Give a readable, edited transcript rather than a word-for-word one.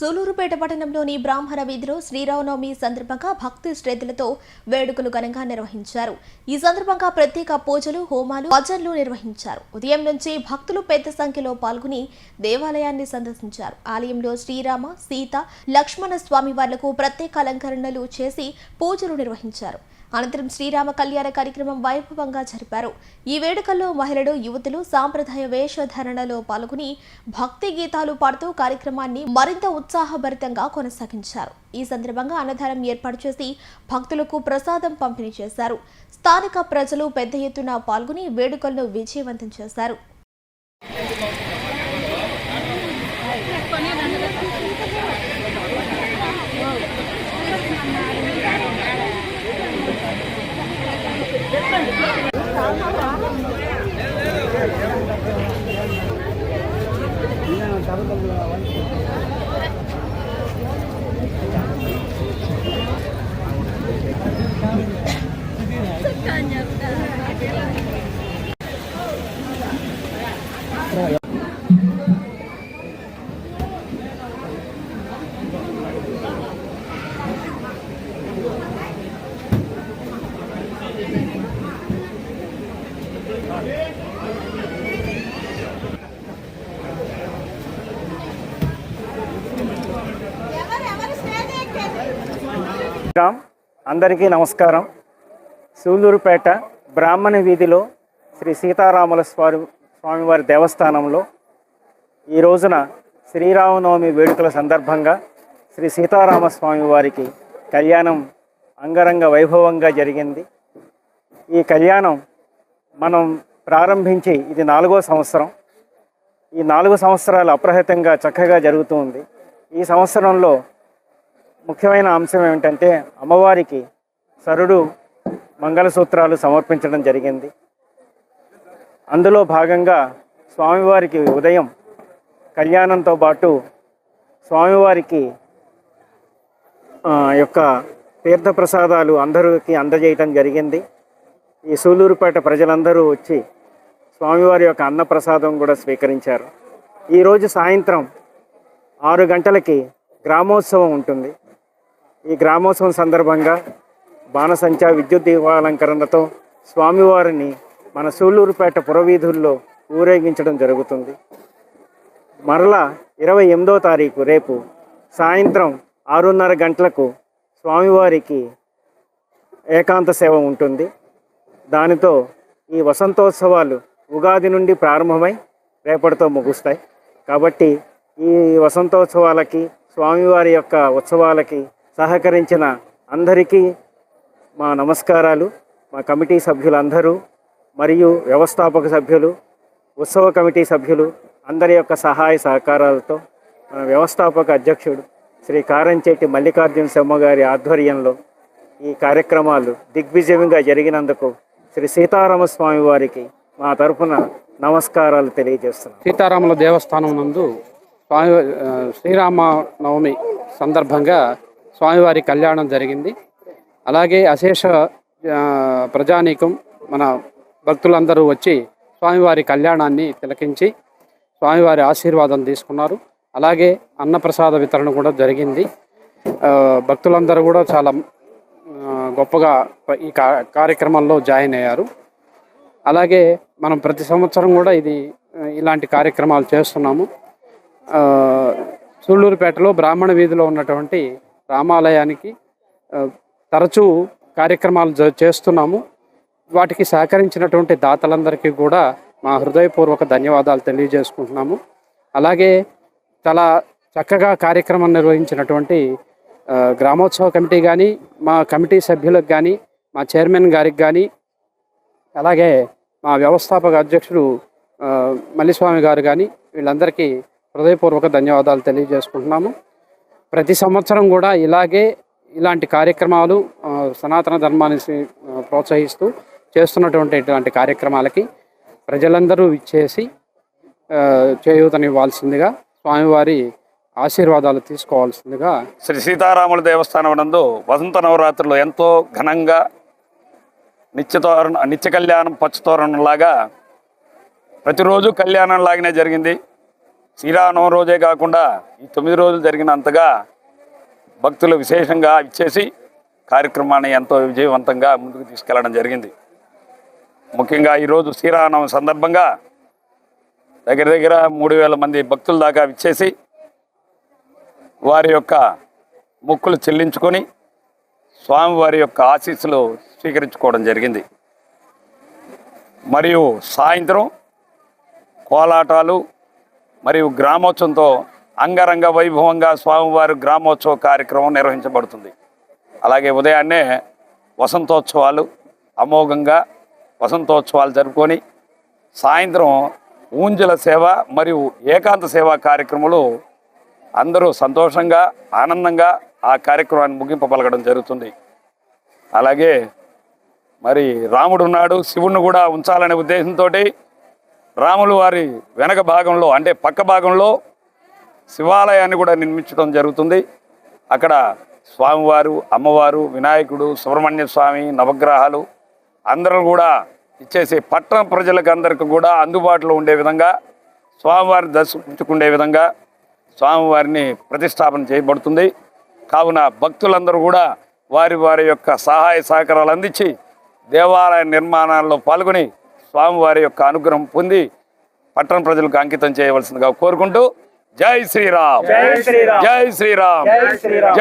సూలూరుపేట పట్టణంలోని బ్రాహ్మణ వీధిలో శ్రీరామనవమి సందర్భంగా భక్తి శ్రద్ధలతో వేడుకలు ఘనంగా నిర్వహించారు. ఈ సందర్భంగా ప్రత్యేక పూజలు, హోమాలు, భజనలు నిర్వహించారు. ఉదయం నుంచి భక్తులు పెద్ద సంఖ్యలో పాల్గొని దేవాలయాన్ని సందర్శించారు. ఆలయంలో శ్రీరామ, సీత, లక్ష్మణ స్వామి వార్లకు ప్రత్యేక అలంకరణలు చేసి పూజలు నిర్వహించారు. అనంతరం శ్రీరామ కళ్యాణ కార్యక్రమం వైభవంగా జరిపారు. ఈ వేడుకల్లో మహిళలు, యువతులు సాంప్రదాయ వేషధారణలో పాల్గొని భక్తి గీతాలు పాడుతూ కార్యక్రమాన్ని మరింత ఉత్సాహభరితంగా కొనసాగించారు. ఈ సందర్భంగా అన్నదానం ఏర్పాటు చేసి భక్తులకు ప్రసాదం పంపిణీ చేశారు. స్థానిక ప్రజలు పెద్ద ఎత్తున పాల్గొని వేడుకలను విజయవంతం చేశారు. అందరికీ నమస్కారం. సూలూరుపేట బ్రాహ్మణ వీధిలో శ్రీ సీతారాముల స్వామివారి దేవస్థానంలో ఈ రోజున శ్రీరామనవమి వేడుకల సందర్భంగా శ్రీ సీతారామ స్వామి వారికి కళ్యాణం అంగరంగ వైభవంగా జరిగింది. ఈ కళ్యాణం మనం ప్రారంభించి ఇది 4వ సంవత్సరం. ఈ 4 సంవత్సరాలు అప్రహితంగా చక్కగా జరుగుతుంది. ఈ సంవత్సరంలో ముఖ్యమైన అంశం ఏమిటంటే అమ్మవారికి సరుడు మంగళసూత్రాలు సమర్పించడం జరిగింది. అందులో భాగంగా స్వామివారికి ఉదయం కళ్యాణంతో పాటు స్వామివారికి యొక్క తీర్థప్రసాదాలు అందరికీ అందజేయటం జరిగింది. ఈ సూలూరుపేట ప్రజలందరూ వచ్చి స్వామివారి యొక్క అన్నప్రసాదం కూడా స్వీకరించారు. ఈరోజు సాయంత్రం 6 గంటలకి గ్రామోత్సవం ఉంటుంది. ఈ గ్రామోత్సవం సందర్భంగా బాణసంచా, విద్యుత్ దీపాలంకరణతో స్వామివారిని మన సూలూరుపేట పురవీధుల్లో ఊరేగించడం జరుగుతుంది. మరలా 28వ తారీఖు రేపు సాయంత్రం 6:30 గంటలకు స్వామివారికి ఏకాంత సేవ ఉంటుంది. దానితో ఈ వసంతోత్సవాలు ఉగాది నుండి ప్రారంభమై రేపటితో ముగుస్తాయి. కాబట్టి ఈ వసంతోత్సవాలకి, స్వామివారి యొక్క ఉత్సవాలకి సహకరించిన అందరికీ మా నమస్కారాలు. మా కమిటీ సభ్యులందరూ మరియు వ్యవస్థాపక సభ్యులు, ఉత్సవ కమిటీ సభ్యులు అందరి యొక్క సహాయ సహకారాలతో వ్యవస్థాపక అధ్యక్షుడు శ్రీ కారంచేటి మల్లికార్జున శర్మ గారి ఆధ్వర్యంలో ఈ కార్యక్రమాలు దిగ్విజయంగా జరిగినందుకు శ్రీ సీతారామ స్వామి వారికి మా తరఫున నమస్కారాలు తెలియజేస్తున్నాం. సీతారాముల దేవస్థానం నందు శ్రీరామనవమి సందర్భంగా స్వామివారి కళ్యాణం జరిగింది. అలాగే అశేష ప్రజానీకం, మన భక్తులందరూ వచ్చి స్వామివారి కళ్యాణాన్ని తిలకించి స్వామివారి ఆశీర్వాదం తీసుకున్నారు. అలాగే అన్నప్రసాద వితరణ కూడా జరిగింది. భక్తులందరూ కూడా చాలా గొప్పగా ఈ కార్యక్రమంలో జాయిన్ అయ్యారు. అలాగే మనం ప్రతి సంవత్సరం కూడా ఇలాంటి కార్యక్రమాలు చేస్తున్నాము. సూళ్ళూరుపేటలో బ్రాహ్మణ వీధిలో ఉన్నటువంటి రామాలయానికి తరచూ కార్యక్రమాలు చేస్తున్నాము. వాటికి సహకరించినటువంటి దాతలందరికీ కూడా మా హృదయపూర్వక ధన్యవాదాలు తెలియజేసుకుంటున్నాము. అలాగే చాలా చక్కగా కార్యక్రమం నిర్వహించినటువంటి గ్రామోత్సవ కమిటీ కానీ, మా కమిటీ సభ్యులకు కానీ, మా చైర్మన్ గారికి కానీ, అలాగే మా వ్యవస్థాపక అధ్యక్షుడు మల్లిస్వామి గారు కానీ, వీళ్ళందరికీ హృదయపూర్వక ధన్యవాదాలు తెలియజేసుకుంటున్నాము. ప్రతి సంవత్సరం కూడా ఇలాంటి కార్యక్రమాలు సనాతన ధర్మాన్ని ప్రోత్సహిస్తూ చేస్తున్నటువంటి ఇటువంటి కార్యక్రమాలకి ప్రజలందరూ ఇచ్చేసి చేయూతనివ్వాల్సిందిగా, స్వామివారి ఆశీర్వాదాలు తీసుకోవాల్సిందిగా. శ్రీ సీతారాముల దేవస్థానం నందు వసంత నవరాత్రులు ఎంతో ఘనంగా నిత్య కళ్యాణం పచ్చతోరణంలాగా ప్రతిరోజు కళ్యాణం లాగానే జరిగింది. శ్రీరామనవమి రోజే కాకుండా ఈ 9 రోజులు జరిగినంతగా భక్తులు విశేషంగా ఇచ్చేసి కార్యక్రమాన్ని ఎంతో విజయవంతంగా ముందుకు తీసుకెళ్లడం జరిగింది. ముఖ్యంగా ఈరోజు శ్రీరామనవమి సందర్భంగా దగ్గర 3000 మంది భక్తుల దాకా ఇచ్చేసి వారి యొక్క మొక్కులు చెల్లించుకొని స్వామివారి యొక్క ఆశీస్సులు స్వీకరించుకోవడం జరిగింది. మరియు సాయంత్రం కోలాటాలు మరియు గ్రామోత్సవంతో అంగరంగ వైభవంగా స్వామివారి గ్రామోత్సవ కార్యక్రమం నిర్వహించబడుతుంది. అలాగే ఉదయాన్నే వసంతోత్సవాలు అమోఘంగా వసంతోత్సవాలు జరుపుకొని సాయంత్రం ఊంజల సేవ మరియు ఏకాంత సేవా కార్యక్రమాలు అందరూ సంతోషంగా ఆనందంగా ఆ కార్యక్రమాన్ని ముగింపు పలకడం జరుగుతుంది. అలాగే మరి రాముడు ఉన్నాడు, శివుణ్ణి కూడా ఉంచాలనే ఉద్దేశంతో రాములు వారి వెనక భాగంలో అంటే పక్క భాగంలో శివాలయాన్ని కూడా నిర్మించడం జరుగుతుంది. అక్కడ స్వామివారు, అమ్మవారు, వినాయకుడు, సుబ్రహ్మణ్య స్వామి, నవగ్రహాలు అందరూ కూడా ఇచ్చేసి పట్టణ ప్రజలకు అందరికీ కూడా అందుబాటులో ఉండే విధంగా స్వామివారిని దర్శించుకునే విధంగా స్వామివారిని ప్రతిష్టాపన చేయబడుతుంది. కావున భక్తులందరూ కూడా వారి వారి యొక్క సహాయ సహకారాలు అందించి దేవాలయ నిర్మాణాల్లో పాల్గొని స్వామివారి యొక్క అనుగ్రహం పొంది పట్టణ ప్రజలకు అంకితం చేయవలసిందిగా కోరుకుంటూ జై శ్రీరామ్, జై శ్రీరామ్, జై శ్రీరామ్.